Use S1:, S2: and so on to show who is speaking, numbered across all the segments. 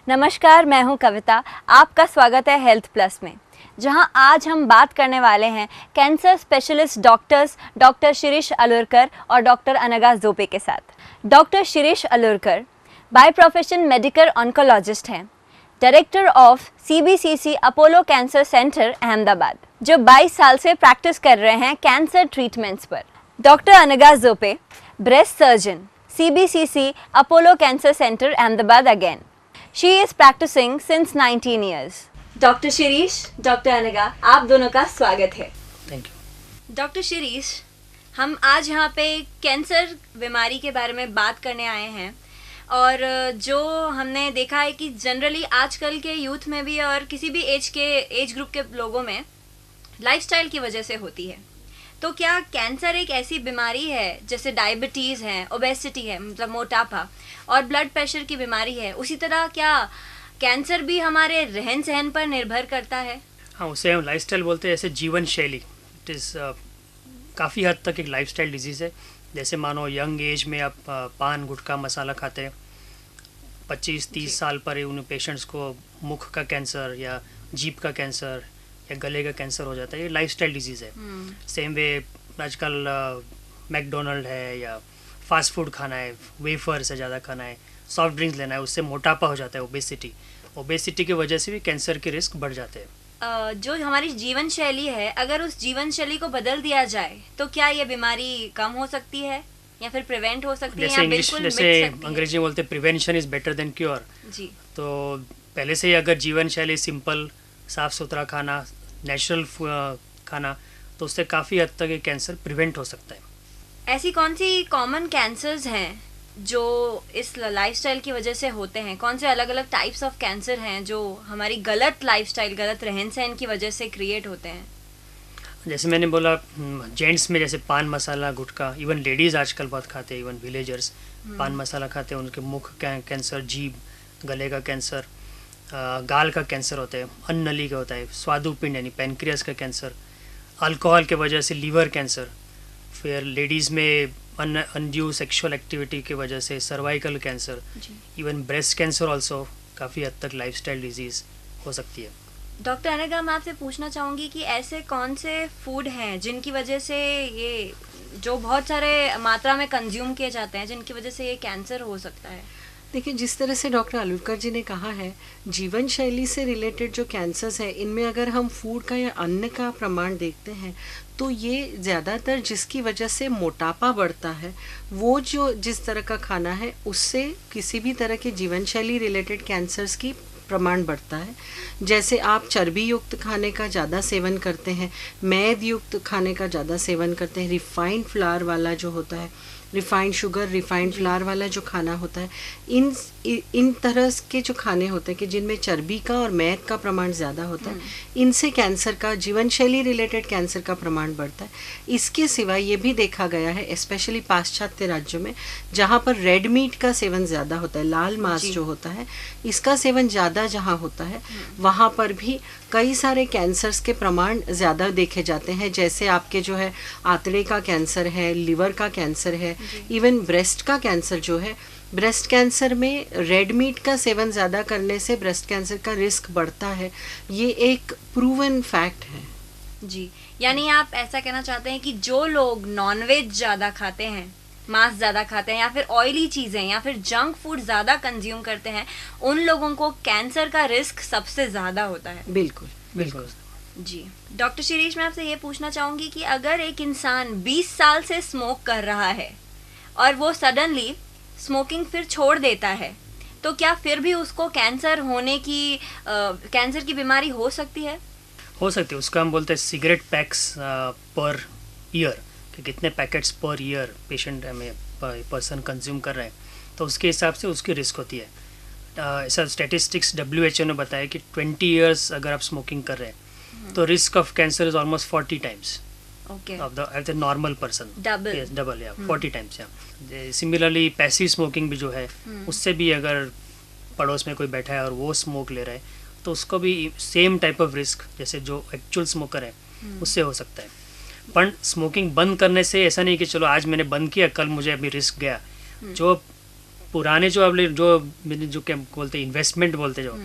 S1: नमस्कार, मैं हूं कविता। आपका स्वागत है हेल्थ प्लस में, जहां आज हम बात करने वाले हैं cancer specialist doctor Shirish Alurkar और डॉक्टर अनगा जोपे के साथ। Doctor Shirish Alurkar by profession medical oncologist हैं, director of CBCC Apollo cancer centre Ahmedabad, जो 22 साल से प्रैक्टिस कर रहे हैं कैंसर ट्रीटमेंट्स पर। Doctor Anaga Jope breast surgeon, CBCC Apollo cancer centre Ahmedabad again. She is practicing since 19 years. Doctor Shirish, doctor Anaga, आप दोनों का स्वागत है।
S2: Thank you.
S1: डॉक्टर शिरीष, हम आज यहाँ पे कैंसर बीमारी के बारे में बात करने आए हैं, और जो हमने देखा है कि जनरली आजकल के यूथ में भी और किसी भी एज ग्रुप के लोगों में लाइफस्टाइल की वजह से होती है। तो क्या कैंसर एक ऐसी बीमारी है जैसे डायबिटीज़ है, ओबेसिटी है मतलब मोटापा, और ब्लड प्रेशर की बीमारी है, उसी तरह क्या कैंसर भी हमारे रहन सहन पर निर्भर करता है?
S2: हाँ, उसे हम लाइफस्टाइल बोलते हैं, जैसे जीवन शैली। इट इज़ काफ़ी हद तक एक लाइफस्टाइल डिजीज़ है। जैसे मानो यंग एज में आप पान गुटखा मसाला खाते हैं, 25-30 साल पर उन पेशेंट्स को मुख का कैंसर या जीभ का कैंसर या गले का कैंसर हो जाता है। ये लाइफस्टाइल डिजीज़ है। सेम वे आजकल मैकडोनल्ड है या फास्ट फूड खाना है, वेफर से ज़्यादा खाना है, सॉफ्ट ड्रिंक्स लेना है, उससे मोटापा हो जाता है, ओबेसिटी की वजह से भी कैंसर के रिस्क बढ़ जाते हैं।
S1: जो हमारी जीवन शैली है, अगर उस जीवन शैली को बदल दिया जाए तो क्या ये बीमारी कम हो सकती है या फिर प्रिवेंट हो सकती है या बिल्कुल मिट सकती है?
S2: अंग्रेजी में बोलते हैं prevention is better than cure.
S1: जी।
S2: तो पहले से ही अगर जीवन शैली सिंपल, साफ़ सुथरा खाना, नेचुरल खाना, तो उससे काफ़ी हद तक ये कैंसर प्रिवेंट हो सकता है।
S1: ऐसी कौन सी कॉमन कैंसर्स हैं जो इस लाइफस्टाइल की वजह से होते हैं? कौन से अलग अलग टाइप्स ऑफ कैंसर हैं जो हमारी गलत लाइफस्टाइल, गलत रहन सहन की वजह से क्रिएट होते हैं?
S2: जैसे मैंने बोला, जेंट्स में जैसे पान मसाला गुटखा, इवन लेडीज़ आजकल बहुत खाते हैं, इवन विलेजर्स पान मसाला खाते हैं, उनके मुख कैंसर, जीभ, गले का कैंसर, गाल का कैंसर होता है, अन्न नली का होता है, स्वादुपिंड यानी पैनक्रियास का कैंसर, अल्कोहल के वजह से लीवर कैंसर, फिर लेडीज़ में अनड्यू सेक्सुअल एक्टिविटी की वजह से cervical cancer, even breast cancer also काफ़ी हद तक लाइफस्टाइल डिजीज़ हो सकती है।
S1: डॉक्टर अनगा, मैं आपसे पूछना चाहूँगी कि ऐसे कौन से फूड हैं जिनकी वजह से ये, जो बहुत सारे मात्रा में कंज्यूम किए जाते हैं, जिनकी वजह से ये कैंसर हो सकता है?
S3: देखिए, जिस तरह से डॉक्टर अलुरकर जी ने कहा है, जीवन शैली से रिलेटेड जो कैंसर्स है, इनमें अगर हम फूड का या अन्न का प्रमाण देखते हैं तो ये ज़्यादातर जिसकी वजह से मोटापा बढ़ता है, वो जो जिस तरह का खाना है उससे किसी भी तरह के जीवन शैली रिलेटेड कैंसर्स की प्रमाण बढ़ता है। जैसे आप चर्बी युक्त खाने का ज़्यादा सेवन करते हैं, मैद युक्त खाने का ज़्यादा सेवन करते हैं, रिफाइंड फ्लावर वाला जो होता है, रिफाइंड शुगर, रिफाइंड फ्लावर वाला जो खाना होता है, इन तरह के जो खाने होते हैं कि जिनमें चर्बी का और मैद का प्रमाण ज़्यादा होता है, इनसे कैंसर का, जीवन शैली रिलेटेड कैंसर का प्रमाण बढ़ता है। इसके सिवा ये भी देखा गया है, स्पेशली पाश्चात्य राज्यों में जहाँ पर रेड मीट का सेवन ज़्यादा होता है, लाल मांस जो होता है, इसका सेवन ज़्यादा जहाँ होता है, वहाँ पर भी कई सारे कैंसर्स के प्रमाण ज़्यादा देखे जाते हैं। जैसे आपके जो है आंतड़े का कैंसर है, लिवर का कैंसर है, इवन ब्रेस्ट का कैंसर जो है, ब्रेस्ट कैंसर में रेड मीट का सेवन ज़्यादा करने से ब्रेस्ट कैंसर का रिस्क बढ़ता है। ये एक प्रूवन फैक्ट है।
S1: जी, यानी आप ऐसा कहना चाहते हैं कि जो लोग नॉनवेज ज़्यादा खाते हैं, मांस ज़्यादा खाते हैं, या फिर ऑयली चीज़ें या फिर जंक फूड ज़्यादा कंज्यूम करते हैं, उन लोगों को कैंसर का रिस्क सबसे ज़्यादा होता है।
S3: बिल्कुल बिल्कुल
S1: जी। डॉक्टर शिरीष, मैं आपसे ये पूछना चाहूँगी कि अगर एक इंसान 20 साल से स्मोक कर रहा है और वो सडनली स्मोकिंग फिर छोड़ देता है, तो क्या फिर भी उसको कैंसर होने की कैंसर की बीमारी हो सकती है?
S2: हो सकती है। उसका हम बोलते हैं सिगरेट पैक्स पर ईयर, कि कितने पैकेट्स पर ईयर पेशेंट में पर्सन कंज्यूम कर रहे हैं, तो उसके हिसाब से उसकी रिस्क होती है। ऐसा स्टैटिस्टिक्स WHO ने बताया कि 20 ईयर्स अगर आप स्मोकिंग कर रहे हैं तो risk of cancer is almost 40 times of the normal person, double या 40 टाइम्स। या सिमिलरली पैसिव स्मोकिंग भी जो है, उससे भी अगर पड़ोस में कोई बैठा है और वो स्मोक ले रहा है तो उसको भी सेम टाइप ऑफ रिस्क जैसे जो एक्चुअल स्मोकर है उससे हो सकता है। पर स्मोकिंग बंद करने से ऐसा नहीं कि चलो आज मैंने बंद किया, कल मुझे अभी रिस्क गया। जो पुराने जो आपने जो क्या बोलते हैं इन्वेस्टमेंट बोलते जो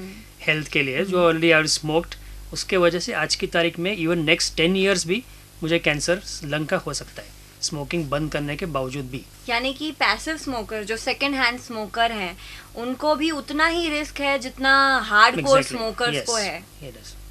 S2: हेल्थ के लिए जो ऑलरेडी आई स्मोक्ड, उसके वजह से आज की तारीख में इवन नेक्स्ट 10 ईयर्स भी मुझे कैंसर लंग का हो सकता है, स्मोकिंग बंद करने के बावजूद भी।
S1: यानी कि पैसिव स्मोकर जो सेकंड हैंड स्मोकर हैं उनको भी उतना ही रिस्क है जितना हार्डकोर स्मोकर्स को है,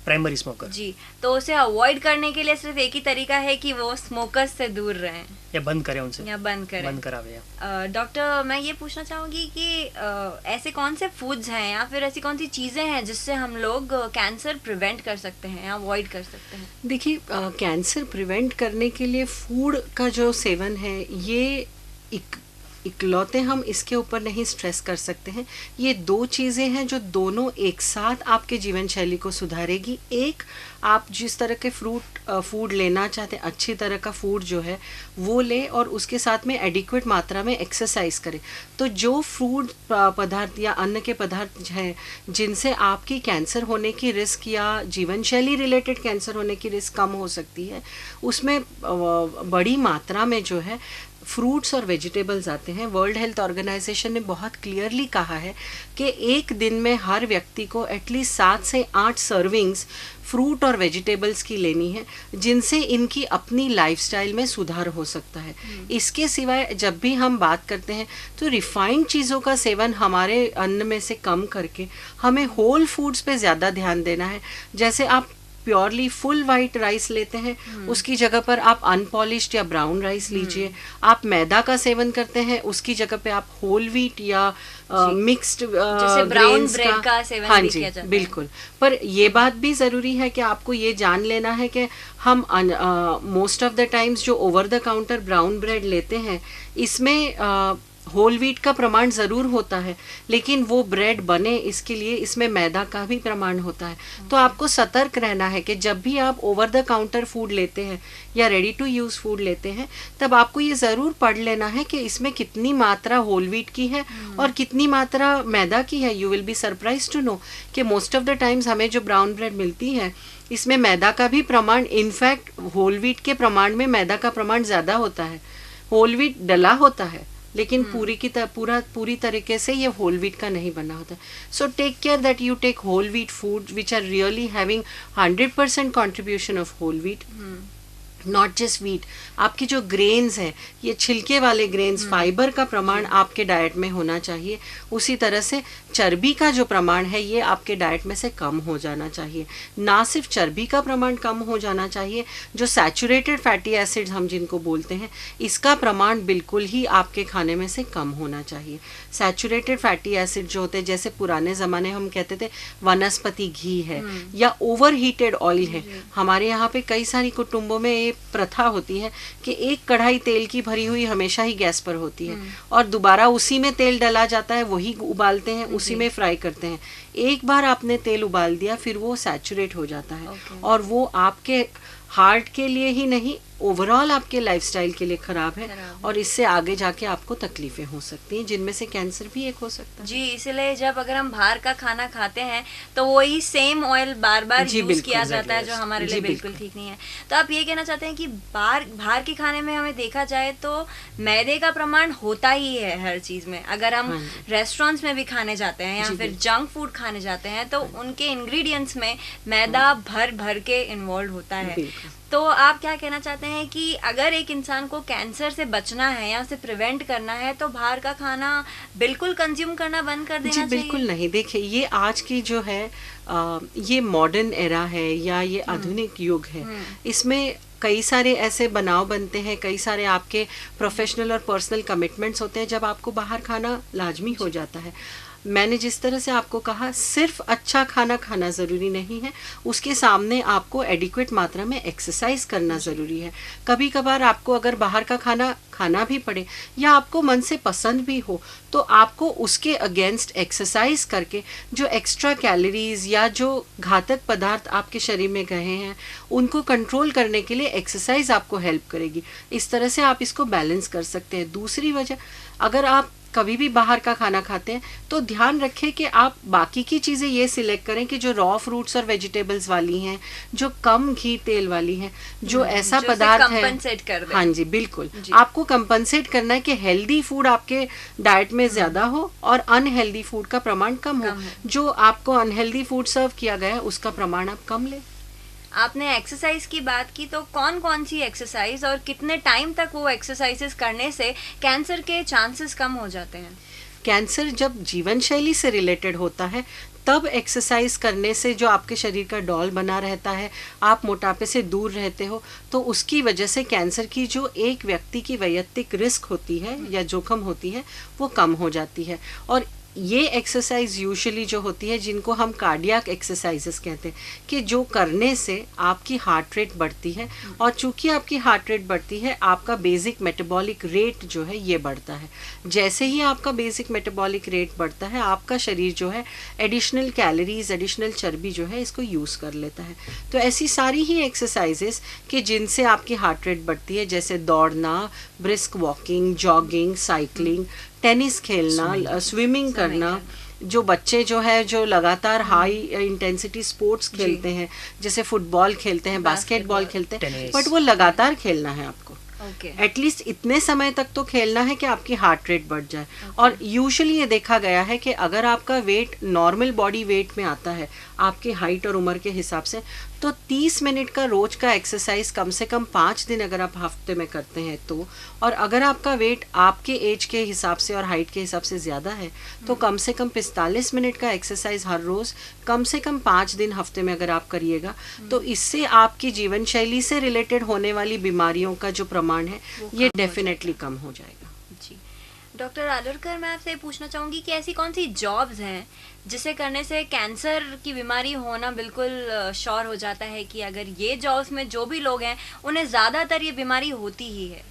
S2: प्राइमरी स्मोकर
S1: जी। तो उसे अवॉइड करने के लिए सिर्फ एक ही तरीका है कि वो स्मोकर्स से दूर रहें
S2: या बंद करें उनसे,
S1: या बंद करावे। डॉक्टर, मैं ये पूछना चाहूँगी कि ऐसे कौन से फूड्स हैं या फिर ऐसी कौन सी चीज़ें हैं जिससे हम लोग कैंसर प्रिवेंट कर सकते हैं या अवॉइड कर सकते हैं?
S3: देखिए, कैंसर प्रिवेंट करने के लिए फूड का जो सेवन है ये इकलौते हम इसके ऊपर नहीं स्ट्रेस कर सकते हैं। ये दो चीज़ें हैं जो दोनों एक साथ आपके जीवन शैली को सुधारेगी। एक, आप जिस तरह के फूड लेना चाहते हैं, अच्छी तरह का फूड जो है वो ले और उसके साथ में एडिक्वेट मात्रा में एक्सरसाइज करें। तो जो फूड पदार्थ या अन्न के पदार्थ हैं जिनसे आपकी कैंसर होने की रिस्क या जीवन शैली रिलेटेड कैंसर होने की रिस्क कम हो सकती है, उसमें बड़ी मात्रा में जो है फ्रूट्स और वेजिटेबल्स आते हैं। वर्ल्ड हेल्थ ऑर्गेनाइजेशन ने बहुत क्लियरली कहा है कि एक दिन में हर व्यक्ति को एटलीस्ट 7 से 8 सर्विंग्स फ्रूट और वेजिटेबल्स की लेनी है, जिनसे इनकी अपनी लाइफस्टाइल में सुधार हो सकता है। इसके सिवाय जब भी हम बात करते हैं तो रिफाइंड चीज़ों का सेवन हमारे अन्न में से कम करके हमें होल फूड्स पे ज़्यादा ध्यान देना है। जैसे आप प्योरली फुल वाइट राइस लेते हैं, उसकी जगह पर आप अनपॉलिश्ड या ब्राउन राइस लीजिए। आप मैदा का सेवन करते हैं, उसकी जगह पे आप होल व्हीट या मिक्स्ड ग्रेन्स का सेवन हाँ जी किया जाता है। बिल्कुल। पर ये बात भी ज़रूरी है कि आपको ये जान लेना है कि हम मोस्ट ऑफ द टाइम्स जो over the counter brown bread लेते हैं इसमें होल व्हीट का प्रमाण ज़रूर होता है, लेकिन वो ब्रेड बने इसके लिए इसमें मैदा का भी प्रमाण होता है। तो आपको सतर्क रहना है कि जब भी आप ओवर द काउंटर फूड लेते हैं या रेडी टू यूज़ फूड लेते हैं, तब आपको ये ज़रूर पढ़ लेना है कि इसमें कितनी मात्रा होल व्हीट की है और कितनी मात्रा मैदा की है। You will be surprise to know कि मोस्ट ऑफ द टाइम्स हमें जो ब्राउन ब्रेड मिलती है इसमें मैदा का भी प्रमाण, इनफैक्ट होल व्हीट के प्रमाण में मैदा का प्रमाण ज़्यादा होता है। होल व्हीट डला होता है लेकिन पूरी तरीके से ये होल व्हीट का नहीं बना होता। So take care that you take whole wheat food which are really having 100% contribution of whole wheat, not just wheat. आपकी जो ग्रेन्स हैं, ये छिलके वाले ग्रेन्स, फाइबर का प्रमाण आपके डाइट में होना चाहिए। उसी तरह से चर्बी का जो प्रमाण है ये आपके डाइट में से कम हो जाना चाहिए। ना सिर्फ चर्बी का प्रमाण कम हो जाना चाहिए, जो सैचुरेटेड फैटी एसिड्स हम जिनको बोलते हैं, इसका प्रमाण बिल्कुल ही आपके खाने में से कम होना चाहिए। सैचुरेटेड फैटी एसिड जो होते हैं, जैसे पुराने ज़माने हम कहते थे वनस्पति घी है या ओवर हीटेड ऑयल है। हमारे यहाँ पे कई सारी कुटुंबों में प्रथा होती है कि एक कढ़ाई तेल की भरी हुई हमेशा ही गैस पर होती है और दोबारा उसी में तेल डाला जाता है, वही उबालते हैं, उसी में फ्राई करते हैं। एक बार आपने तेल उबाल दिया फिर वो सैचुरेट हो जाता है और वो आपके हार्ट के लिए ही नहीं, ओवरऑल आपके लाइफस्टाइल के लिए खराब है और इससे आगे जाके आपको तकलीफें हो सकती हैं, जिनमें से कैंसर भी एक हो सकता है।
S1: जी, इसलिए जब अगर हम बाहर का खाना खाते हैं तो वही सेम ऑयल बार बार यूज किया जाता है, जो हमारे लिए बिल्कुल ठीक नहीं है। तो आप ये कहना चाहते हैं कि बाहर के खाने में हमें देखा जाए तो मैदे का प्रमाण होता ही है हर चीज में। अगर हम रेस्टोरेंट्स में भी खाने जाते हैं या फिर जंक फूड खाने जाते हैं तो उनके इंग्रेडिएंट्स में मैदा भर भर के इन्वॉल्व होता है। तो आप क्या कहना चाहते हैं कि अगर एक इंसान को कैंसर से बचना है या उसे प्रिवेंट करना है तो बाहर का खाना बिल्कुल कंज्यूम करना बंद कर देना चाहिए?
S3: बिल्कुल नहीं। देखिए, ये आज की जो है ये मॉडर्न एरा है या ये आधुनिक युग है, इसमें कई सारे ऐसे बनाव बनते हैं, कई सारे आपके प्रोफेशनल और पर्सनल कमिटमेंट्स होते हैं जब आपको बाहर खाना लाजमी हो जाता है। मैंने जिस तरह से आपको कहा, सिर्फ अच्छा खाना खाना ज़रूरी नहीं है, उसके सामने आपको एडिक्वेट मात्रा में एक्सरसाइज करना ज़रूरी है। कभी कभार आपको अगर बाहर का खाना खाना भी पड़े या आपको मन से पसंद भी हो तो आपको उसके अगेंस्ट एक्सरसाइज करके जो एक्स्ट्रा कैलोरीज या जो घातक पदार्थ आपके शरीर में गए हैं उनको कंट्रोल करने के लिए एक्सरसाइज आपको हेल्प करेगी। इस तरह से आप इसको बैलेंस कर सकते हैं। दूसरी वजह, अगर आप कभी भी बाहर का खाना खाते हैं तो ध्यान रखें कि आप बाकी की चीज़ें ये सिलेक्ट करें कि जो रॉ फ्रूट्स और वेजिटेबल्स वाली हैं, जो कम घी तेल वाली हैं, जो ऐसा
S1: जो
S3: पदार्थ है,
S1: compensate कर दे।
S3: हाँ जी बिल्कुल,
S1: जी।
S3: आपको कंपनसेट करना है कि हेल्दी फूड आपके डाइट में ज़्यादा हो और अनहेल्दी फूड का प्रमाण कम हो। जो आपको अनहेल्दी फूड सर्व किया गया है उसका प्रमाण आप कम लें।
S1: आपने एक्सरसाइज की बात की, तो कौन कौन सी एक्सरसाइज और कितने टाइम तक वो एक्सरसाइजेस करने से कैंसर के चांसेस कम हो जाते हैं?
S3: कैंसर जब जीवन शैली से रिलेटेड होता है तब एक्सरसाइज करने से जो आपके शरीर का डॉल बना रहता है, आप मोटापे से दूर रहते हो, तो उसकी वजह से कैंसर की जो एक व्यक्ति की वैयक्तिक रिस्क होती है या जोखिम होती है वो कम हो जाती है। और ये एक्सरसाइज यूजुअली जो होती है जिनको हम कार्डियक एक्सरसाइजेस कहते हैं कि जो करने से आपकी हार्ट रेट बढ़ती है, और चूंकि आपकी हार्ट रेट बढ़ती है आपका बेसिक मेटाबॉलिक रेट जो है ये बढ़ता है। जैसे ही आपका बेसिक मेटाबॉलिक रेट बढ़ता है आपका शरीर जो है एडिशनल कैलोरीज, एडिशनल चर्बी जो है इसको यूज़ कर लेता है। तो ऐसी सारी ही एक्सरसाइजेस कि जिनसे आपकी हार्ट रेट बढ़ती है, जैसे दौड़ना, brisk walking, jogging, cycling, tennis खेलना, स्विमिंग करना, जो बच्चे जो है जो लगातार हाई इंटेंसिटी स्पोर्ट्स खेलते हैं, जैसे फुटबॉल खेलते हैं, बास्केटबॉल खेलते हैं,
S2: टेनिस।
S3: बट वो लगातार खेलना है आपको।
S1: ओके।
S3: एटलीस्ट इतने समय तक तो खेलना है कि आपकी हार्ट रेट बढ़ जाए। और यूजुअली ये देखा गया है कि अगर आपका वेट नॉर्मल बॉडी वेट में आता है आपकी हाइट और उम्र के हिसाब से, तो 30 मिनट का रोज का एक्सरसाइज कम से कम 5 दिन अगर आप हफ्ते में करते हैं तो, और अगर आपका वेट आपके एज के हिसाब से और हाइट के हिसाब से ज़्यादा है तो कम से कम 45 मिनट का एक्सरसाइज हर रोज़ कम से कम 5 दिन हफ्ते में अगर आप करिएगा तो इससे आपकी जीवन शैली से रिलेटेड होने वाली बीमारियों का जो प्रमाण है ये डेफिनेटली कम हो जाएगा।
S1: जी डॉक्टर आलुरकर, मैं आपसे पूछना चाहूँगी कि ऐसी कौन सी जॉब्स हैं जिसे करने से कैंसर की बीमारी होना बिल्कुल श्योर हो जाता है कि अगर ये जॉब्स में जो भी लोग हैं उन्हें ज़्यादातर ये बीमारी होती ही है?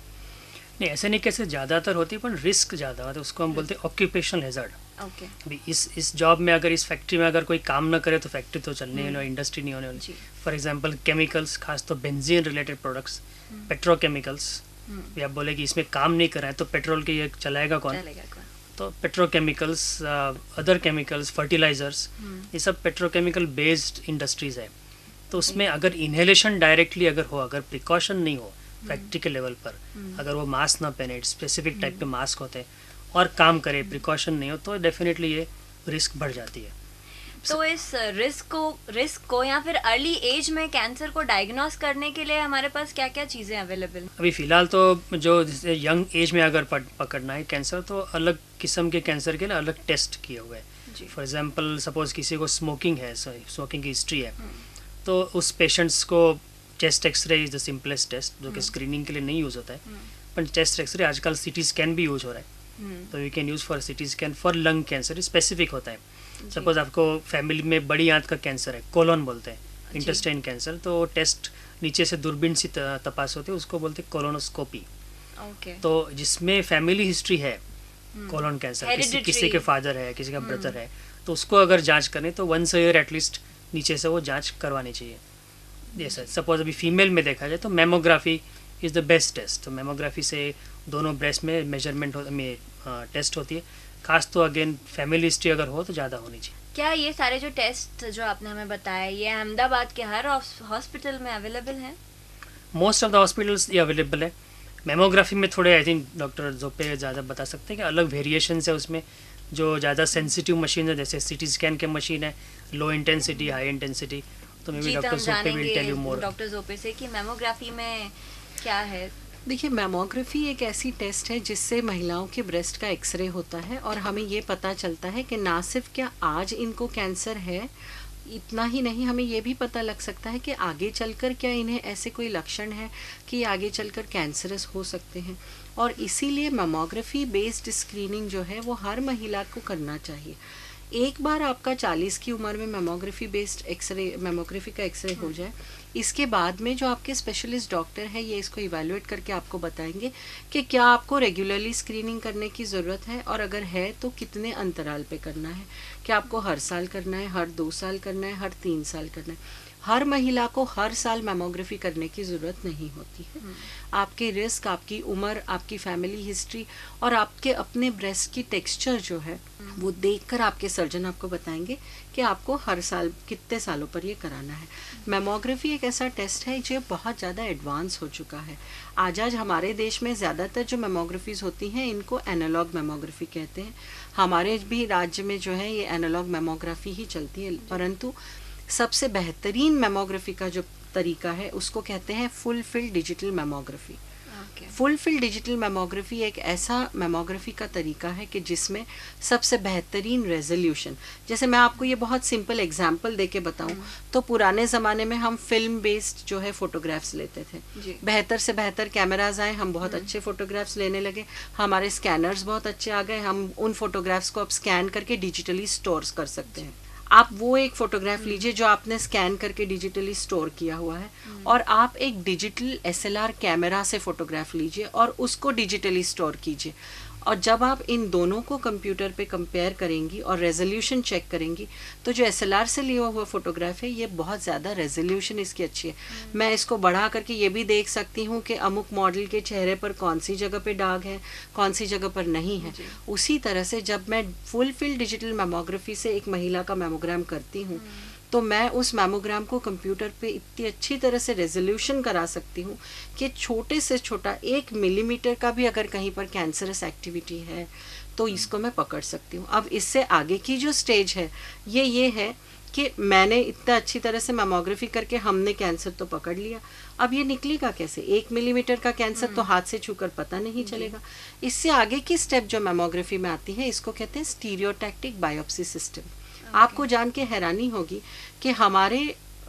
S2: नहीं, ऐसे नहीं कैसे ज़्यादातर होती है, पर रिस्क ज़्यादा होता है, उसको हम बोलते हैं ऑक्यूपेशनल हैज़ार्ड।
S1: ओके।
S2: अभी इस जॉब में अगर इस फैक्ट्री में अगर कोई काम ना करे तो फैक्ट्री तो चलने वाली, इंडस्ट्री नहीं होने वाली। फॉर एग्जांपल केमिकल्स, खास तो बेंजीन रिलेटेड प्रोडक्ट्स, पेट्रोकेमिकल्स, भी आप बोले कि इसमें काम नहीं कर रहा है तो पेट्रोल के ये चलाएगा कौन? तो पेट्रोकेमिकल्स, अदर केमिकल्स, फर्टिलाइजर्स, ये सब पेट्रोकेमिकल बेस्ड इंडस्ट्रीज है। तो उसमें अगर इन्हेलेशन डायरेक्टली अगर हो, अगर प्रिकॉशन नहीं हो फैक्ट्री के लेवल पर, अगर वो मास्क ना पहने, स्पेसिफिक टाइप के मास्क होते हैं, और काम करे, प्रिकॉशन नहीं हो, तो डेफिनेटली ये रिस्क बढ़ जाती है।
S1: तो इस रिस्क को या फिर अर्ली एज में कैंसर को डायग्नोस करने के लिए हमारे पास क्या क्या चीज़ें अवेलेबल हैं?
S2: अभी फ़िलहाल तो जो यंग एज में अगर पकड़ना है कैंसर, तो अलग किस्म के कैंसर के लिए अलग टेस्ट किए हुए हैं। फॉर एग्जांपल सपोज किसी को स्मोकिंग है, स्मोकिंग की हिस्ट्री है, तो उस पेशेंट्स को chest x-ray is the simplest test, जो कि स्क्रीनिंग के लिए नहीं यूज़ होता है, पर चेस्ट एक्सरे आजकल CT स्कैन भी यूज़ हो रहा है, तो we can use for CT scan for lung cancer, specific होता है। सपोज आपको फैमिली में बड़ी आंत का कैंसर है, कोलोन बोलते हैं, इंटेस्टाइन कैंसर, तो टेस्ट नीचे से दूरबीन से तपास होती है, उसको बोलते हैं कोलोनोस्कोपी। तो जिसमें फैमिली हिस्ट्री है कोलोन कैंसर, किसी के फादर है, किसी का ब्रदर है, तो उसको अगर जांच करें तो 1 ईयर एटलीस्ट नीचे से वो जांच करवानी चाहिए। जैसा सपोज अभी फीमेल में देखा जाए तो mammography is the best test. तो मेमोग्राफी से दोनों ब्रेस्ट में मेजरमेंट में टेस्ट होती है, खास तो अगेन फैमिली हिस्ट्री अगर हो तो ज़्यादा होनी चाहिए।
S1: क्या ये सारे जो टेस्ट जो आपने हमें बताया ये अहमदाबाद के हर हॉस्पिटल में अवेलेबल हैं? मोस्ट
S2: ऑफ द हॉस्पिटल्स ये अवेलेबल है। मेमोग्राफी में थोड़े आई थिंक डॉक्टर जोपे ज़्यादा बता सकते हैं कि अलग वेरिएशंस है उसमें, जो ज़्यादा सेंसिटिव मशीन है, जैसे CT स्कैन के मशीन है, लो इंटेंसिटी, हाई इंटेंसिटी, तो maybe doctor Jope will tell you more.
S1: Doctor Jope से कि मेमोग्राफी में क्या है?
S3: देखिए, मेमोग्राफी एक ऐसी टेस्ट है जिससे महिलाओं के ब्रेस्ट का एक्सरे होता है और हमें ये पता चलता है कि ना सिर्फ क्या आज इनको कैंसर है, इतना ही नहीं, हमें ये भी पता लग सकता है कि आगे चलकर क्या इन्हें ऐसे कोई लक्षण है कि आगे चलकर कैंसरस हो सकते हैं। और इसीलिए मेमोग्राफी बेस्ड स्क्रीनिंग जो है वो हर महिला को करना चाहिए। एक बार आपका 40 की उम्र में मेमोग्राफी बेस्ड मेमोग्राफी का एक्सरे हो जाए, इसके बाद में जो आपके स्पेशलिस्ट डॉक्टर हैं ये इसको इवैल्यूएट करके आपको बताएंगे कि क्या आपको रेगुलरली स्क्रीनिंग करने की ज़रूरत है, और अगर है तो कितने अंतराल पे करना है। क्या आपको हर साल करना है, हर 2 साल करना है, हर 3 साल करना है। हर महिला को हर साल मैमोग्राफी करने की ज़रूरत नहीं होती है। आपके रिस्क, आपकी उम्र, आपकी फैमिली हिस्ट्री और आपके अपने ब्रेस्ट की टेक्सचर जो है वो देखकर आपके सर्जन आपको बताएंगे कि आपको हर साल कितने सालों पर ये कराना है। मैमोग्राफी एक ऐसा टेस्ट है जो बहुत ज़्यादा एडवांस हो चुका है। आज हमारे देश में ज़्यादातर जो मैमोग्राफीज होती हैं इनको एनालॉग मैमोग्राफी कहते हैं। हमारे भी राज्य में जो है ये एनालॉग मैमोग्राफी ही चलती है, परंतु सबसे बेहतरीन मैमोग्राफी का जो तरीका है उसको कहते हैं full field digital mammography. Full field digital mammography एक ऐसा मैमोग्राफी का तरीका है कि जिसमें सबसे बेहतरीन रेजोल्यूशन, जैसे मैं आपको ये बहुत सिंपल एग्जांपल देके बताऊं तो पुराने ज़माने में हम फिल्म बेस्ड जो है फोटोग्राफ्स लेते थे। बेहतर से बेहतर कैमराज आए, हम बहुत अच्छे फोटोग्राफ्स लेने लगे, हमारे स्कैनर्स बहुत अच्छे आ गए, हम उन फोटोग्राफ्स को अब स्कैन करके डिजिटली स्टोर कर सकते हैं। आप वो एक फोटोग्राफ लीजिए जो आपने स्कैन करके डिजिटली स्टोर किया हुआ है, और आप एक डिजिटल SLR कैमरा से फोटोग्राफ लीजिए और उसको डिजिटली स्टोर कीजिए, और जब आप इन दोनों को कंप्यूटर पे कंपेयर करेंगी और रेजोल्यूशन चेक करेंगी तो जो SLR से लिया हुआ फोटोग्राफ है ये बहुत ज़्यादा रेजोल्यूशन इसकी अच्छी है। मैं इसको बढ़ा करके ये भी देख सकती हूँ कि अमुक मॉडल के चेहरे पर कौन सी जगह पे दाग है, कौन सी जगह पर नहीं है। उसी तरह से जब मैं फुल फील्ड डिजिटल मैमोग्राफी से एक महिला का मैमोग्राम करती हूँ तो मैं उस मैमोग्राम को कंप्यूटर पे इतनी अच्छी तरह से रेजोल्यूशन करा सकती हूँ कि छोटे से छोटा 1 मिलीमीटर का भी अगर कहीं पर कैंसरस एक्टिविटी है तो इसको मैं पकड़ सकती हूँ। अब इससे आगे की जो स्टेज है ये है कि मैंने इतना अच्छी तरह से मैमोग्राफी करके हमने कैंसर तो पकड़ लिया, अब ये निकलेगा कैसे? 1 मिलीमीटर का कैंसर तो हाथ से छूकर पता नहीं चलेगा। इससे आगे की स्टेप जो मैमोग्राफी में आती है इसको कहते हैं स्टीरियोटैक्टिक बायोप्सी सिस्टम। आपको जान के हैरानी होगी कि हमारे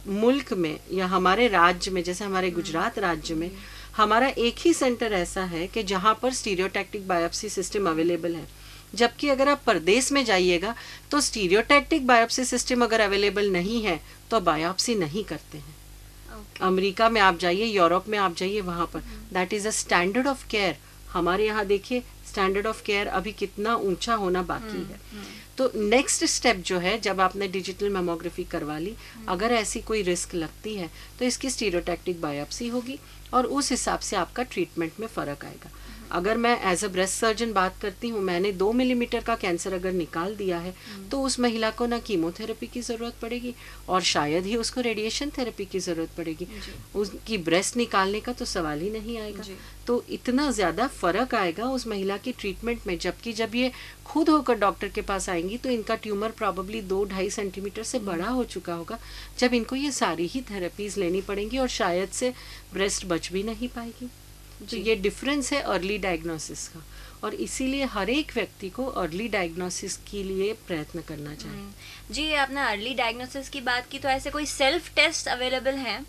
S3: मुल्क में या हमारे राज्य में, जैसे हमारे गुजरात राज्य में, हमारा एक ही सेंटर ऐसा है कि जहाँ पर स्टीरियोटैक्टिक बायोप्सी सिस्टम अवेलेबल है, जबकि अगर आप परदेश में जाइएगा तो स्टीरियोटैक्टिक बायोप्सी सिस्टम अगर अवेलेबल नहीं है तो बायोप्सी नहीं करते हैं। अमेरिका में आप जाइए, यूरोप में आप जाइए, वहाँ पर that is a standard of care. हमारे यहाँ देखिए स्टैंडर्ड ऑफ केयर अभी कितना ऊंचा होना बाकी है। तो नेक्स्ट स्टेप जो है, जब आपने डिजिटल मैमोग्राफी करवा ली, अगर ऐसी कोई रिस्क लगती है तो इसकी स्टीरियोटैक्टिक बायोप्सी होगी और उस हिसाब से आपका ट्रीटमेंट में फ़र्क आएगा। अगर मैं एज अ ब्रेस्ट सर्जन बात करती हूँ, मैंने 2 मिलीमीटर का कैंसर अगर निकाल दिया है तो उस महिला को ना कीमोथेरेपी की ज़रूरत पड़ेगी और शायद ही उसको रेडिएशन थेरेपी की ज़रूरत पड़ेगी। उसकी ब्रेस्ट निकालने का तो सवाल ही नहीं आएगा। तो इतना ज़्यादा फ़र्क आएगा उस महिला की ट्रीटमेंट में। जबकि जब ये खुद होकर डॉक्टर के पास आएंगी तो इनका ट्यूमर प्रॉबली 2-2.5 सेंटीमीटर से बड़ा हो चुका होगा, जब इनको ये सारी ही थेरेपीज़ लेनी पड़ेंगी और शायद से ब्रेस्ट बच भी नहीं पाएगी। तो ये डिफरेंस है अर्ली डायग्नोसिस का, और इसीलिए हर एक व्यक्ति को अर्ली डायग्नोसिस के लिए प्रयत्न करना चाहिए।
S1: जी, आपने अर्ली डायग्नोसिस की बात की, तो ऐसे कोई सेल्फ टेस्ट अवेलेबल हैं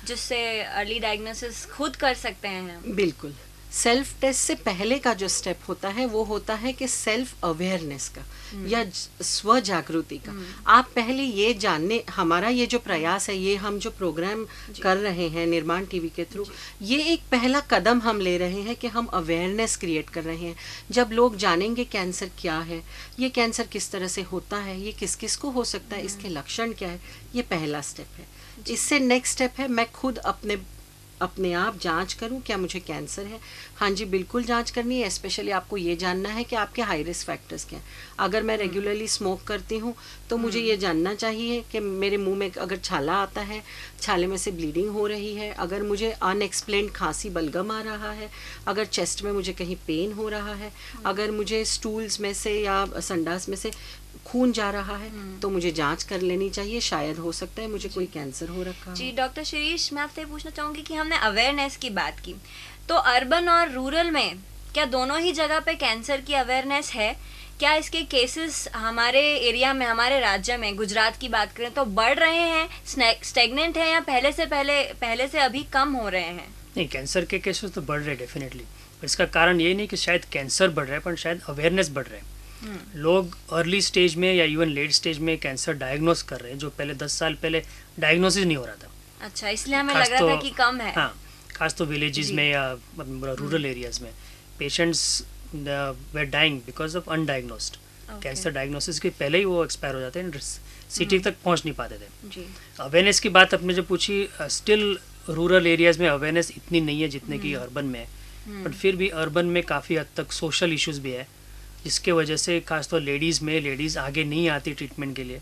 S1: जिससे अर्ली डायग्नोसिस खुद कर सकते हैं?
S3: बिल्कुल। सेल्फ टेस्ट से पहले का जो स्टेप होता है वो होता है कि सेल्फ अवेयरनेस का या स्व जागृति का। आप पहले ये जानने, हमारा ये जो प्रयास है, ये हम जो प्रोग्राम कर रहे हैं निर्माण टीवी के थ्रू, ये एक पहला कदम हम ले रहे हैं कि हम अवेयरनेस क्रिएट कर रहे हैं। जब लोग जानेंगे कैंसर क्या है, ये कैंसर किस तरह से होता है, ये किस किस को हो सकता है, इसके लक्षण क्या है, ये पहला स्टेप है। इससे नेक्स्ट स्टेप है मैं खुद अपने आप जांच करूं क्या मुझे कैंसर है। हाँ जी, बिल्कुल जांच करनी है। स्पेशली आपको ये जानना है कि आपके हाई रिस्क फैक्टर्स क्या हैं। अगर मैं रेगुलरली स्मोक करती हूँ तो मुझे ये जानना चाहिए कि मेरे मुंह में अगर छाला आता है, छाले में से ब्लीडिंग हो रही है, अगर मुझे अनएक्सप्लेन्ड खांसी बलगम आ रहा है, अगर चेस्ट में मुझे कहीं पेन हो रहा है, अगर मुझे स्टूल्स में से या संडास में से खून जा रहा है, तो मुझे जांच कर लेनी चाहिए। शायद हो सकता है मुझे कोई कैंसर हो रखा हो।
S1: जी डॉक्टर शिरीष, मैं आपसे पूछना चाहूँगी कि हमने अवेयरनेस की बात की, तो अर्बन और रूरल में क्या दोनों ही जगह पे कैंसर की अवेयरनेस है? क्या इसके केसेस हमारे एरिया में, हमारे राज्य में, गुजरात की बात करें तो बढ़ रहे हैं, स्टेगनेंट है, या पहले से अभी कम हो रहे हैं?
S2: नहीं, कैंसर के केसेस तो बढ़ रहे हैं डेफिनेटली। इसका कारण ये नहीं कि शायद कैंसर बढ़ रहा है, पर शायद अवेयरनेस बढ़ रहा है। लोग अर्ली स्टेज में या इवन लेट स्टेज में कैंसर डायग्नोस कर रहे हैं, जो पहले 10 साल पहले डायग्नोसिस नहीं हो रहा था।
S1: अच्छा, इसलिए हमें लग रहा था कि कम है।
S2: हाँ, खास तो विलेजेस में या रूरल एरियाज में patients were dying because of undiagnosed. Cancer diagnosis के पहले ही वो एक्सपायर हो जाते हैं, सिटी तक पहुंच नहीं पाते थे।
S1: जी।
S2: अवेयरनेस की बात आपने जो पूछी, स्टिल रूरल एरियाज़ में अवेयरनेस इतनी नहीं है जितने की अर्बन में है, बट फिर भी अर्बन में काफ़ी हद तक सोशल इश्यूज भी है, जिसके वजह से खासतौर लेडीज़ आगे नहीं आती ट्रीटमेंट के लिए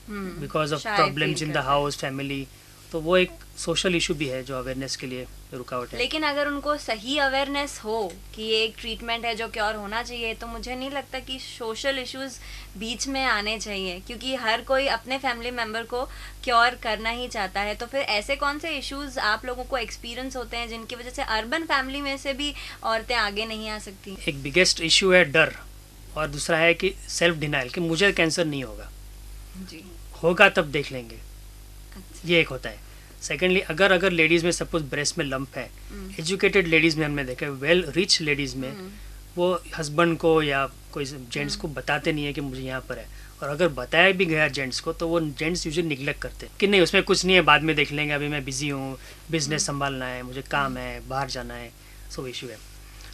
S2: because of problems in the house, family. तो वो एक सोशल इशू भी है जो अवेयरनेस के लिए रुकावट है।
S1: लेकिन अगर उनको सही अवेयरनेस हो कि ये एक ट्रीटमेंट है जो क्योर होना चाहिए, तो मुझे नहीं लगता कि सोशल इश्यूज बीच में आने चाहिए, क्योंकि हर कोई अपने फैमिली मेम्बर को क्योर करना ही चाहता है। तो फिर ऐसे कौन से इश्यूज आप लोगों को एक्सपीरियंस होते हैं जिनकी वजह से अर्बन फैमिली में से भी औरतें आगे नहीं आ सकती?
S2: एक बिगेस्ट इशू है डर, और दूसरा है कि सेल्फ डिनाइल कि मुझे कैंसर नहीं होगा,
S1: जी।
S2: होगा तब देख लेंगे, ये एक होता है। सेकेंडली, अगर लेडीज़ में सपोज ब्रेस्ट में लंप है, एजुकेटेड लेडीज़ में हमने देखा है, वेल रिच लेडीज़ में वो हस्बैंड को या कोई जेंट्स को बताते नहीं है कि मुझे यहाँ पर है, और अगर बताया भी गया जेंट्स को तो वो जेंट्स यूजुअली निगलेक्ट करते हैं कि नहीं उसमें कुछ नहीं है, बाद में देख लेंगे, अभी मैं बिजी हूँ, बिजनेस संभालना है, मुझे काम है, बाहर जाना है, सो इशू है।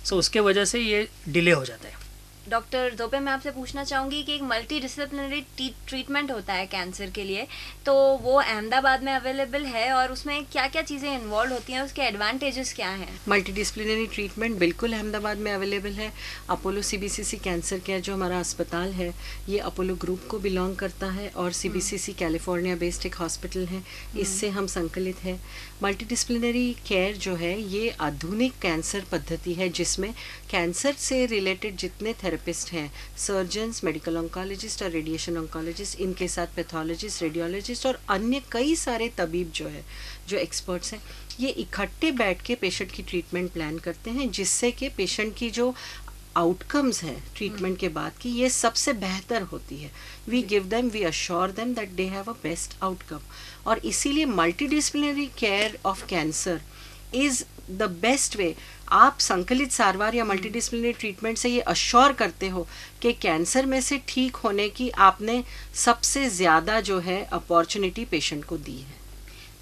S2: सो उसके वजह से ये डिले हो जाता है।
S1: डॉक्टर दोपे, मैं आपसे पूछना चाहूँगी कि एक मल्टी डिसिप्लिनरी ट्रीटमेंट होता है कैंसर के लिए, तो वो अहमदाबाद में अवेलेबल है, और उसमें क्या क्या चीज़ें इन्वॉल्व होती हैं, उसके एडवांटेजेस क्या हैं?
S3: मल्टी डिसिप्लिनरी ट्रीटमेंट बिल्कुल अहमदाबाद में अवेलेबल है। अपोलो सीबीसीसी कैंसर केयर जो हमारा अस्पताल है, ये अपोलो ग्रुप को बिलोंग करता है, और सीबीसीसी कैलिफोर्निया बेस्ड एक हॉस्पिटल है, इससे हम संकलित है। मल्टी डिसिप्लिनरी केयर जो है ये आधुनिक कैंसर पद्धति है, जिसमें कैंसर से रिलेटेड जितने थेरेपिस्ट हैं, सर्जन्स, मेडिकल ऑन्कोलॉजिस्ट और रेडिएशन ऑन्कोलॉजिस्ट, इनके साथ पैथोलॉजिस्ट, रेडियोलॉजिस्ट और अन्य कई सारे तबीब जो है, जो एक्सपर्ट्स हैं, ये इकट्ठे बैठ के पेशेंट की ट्रीटमेंट प्लान करते हैं, जिससे कि पेशेंट की जो आउटकम्स हैं ट्रीटमेंट के बाद की, ये सबसे बेहतर होती है। We give them, we assure them that they have a best outcome. और इसीलिए multi disciplinary care of cancer is the best way. आप संकलित सारवार या मल्टी डिसिप्लिनरी ट्रीटमेंट से ये अश्योर करते हो कि कैंसर में से ठीक होने की आपने सबसे ज़्यादा जो है अपॉर्चुनिटी पेशेंट को दी है।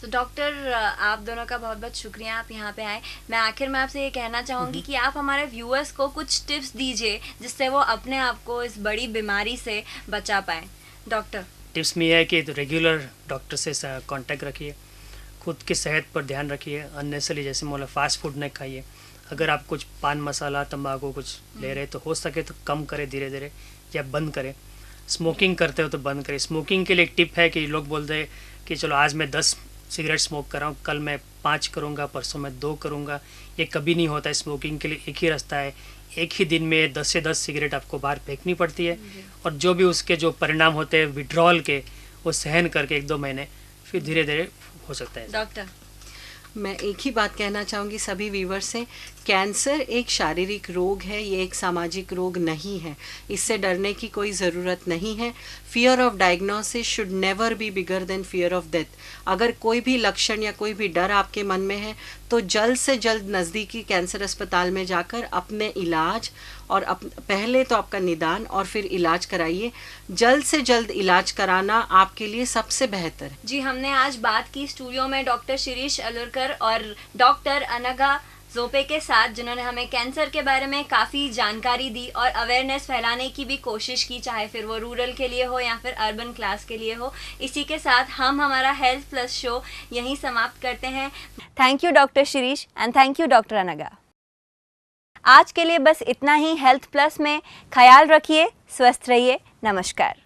S1: तो डॉक्टर, आप दोनों का बहुत बहुत शुक्रिया, आप यहाँ पे आए। मैं आखिर में आपसे ये कहना चाहूँगी कि आप हमारे व्यूअर्स को कुछ टिप्स दीजिए जिससे वो अपने आप को इस बड़ी बीमारी से बचा पाए। डॉक्टर,
S2: टिप्स में यह है कि रेगुलर डॉक्टर से कांटेक्ट रखिए, खुद की सेहत पर ध्यान रखिए, अननेसेसरी जैसे मोला फास्ट फूड न खाइए। अगर आप कुछ पान मसाला तंबाकू कुछ ले रहे तो हो सके तो कम करें धीरे धीरे, या बंद करें। स्मोकिंग करते हो तो बंद करें। स्मोकिंग के लिए एक टिप है कि लोग बोलते हैं कि चलो आज मैं 10 सिगरेट स्मोक कर रहा हूँ, कल मैं 5 करूँगा, परसों मैं 2 करूँगा। ये कभी नहीं होता है। स्मोकिंग के लिए एक ही रास्ता है, एक ही दिन में 10 से 10 सिगरेट आपको बाहर फेंकनी पड़ती है, और जो भी उसके जो परिणाम होते हैं विड्रॉल के, वो सहन करके 1-2 महीने फिर धीरे धीरे हो सकता है।
S1: डॉक्टर,
S3: मैं एक ही बात कहना चाहूँगी सभी व्यूवर्स से, कैंसर एक शारीरिक रोग है, ये एक सामाजिक रोग नहीं है। इससे डरने की कोई ज़रूरत नहीं है। Fear of diagnosis should never be bigger than fear of death. अगर कोई भी लक्षण या कोई भी डर आपके मन में है तो जल्द से जल्द नज़दीकी कैंसर अस्पताल में जाकर अपने इलाज और पहले तो आपका निदान और फिर इलाज कराइए। जल्द से जल्द इलाज कराना आपके लिए सबसे बेहतर है।
S1: जी, हमने आज बात की स्टूडियो में डॉक्टर शिरीष अलुरकर और डॉक्टर अनघा जोपे के साथ, जिन्होंने हमें कैंसर के बारे में काफ़ी जानकारी दी और अवेयरनेस फैलाने की भी कोशिश की, चाहे फिर वो रूरल के लिए हो या फिर अर्बन क्लास के लिए हो। इसी के साथ हम हमारा हेल्थ प्लस शो यहीं समाप्त करते हैं। Thank you doctor Shirish and thank you doctor Anagha. आज के लिए बस इतना ही। हेल्थ प्लस में ख्याल रखिए, स्वस्थ रहिए। नमस्कार।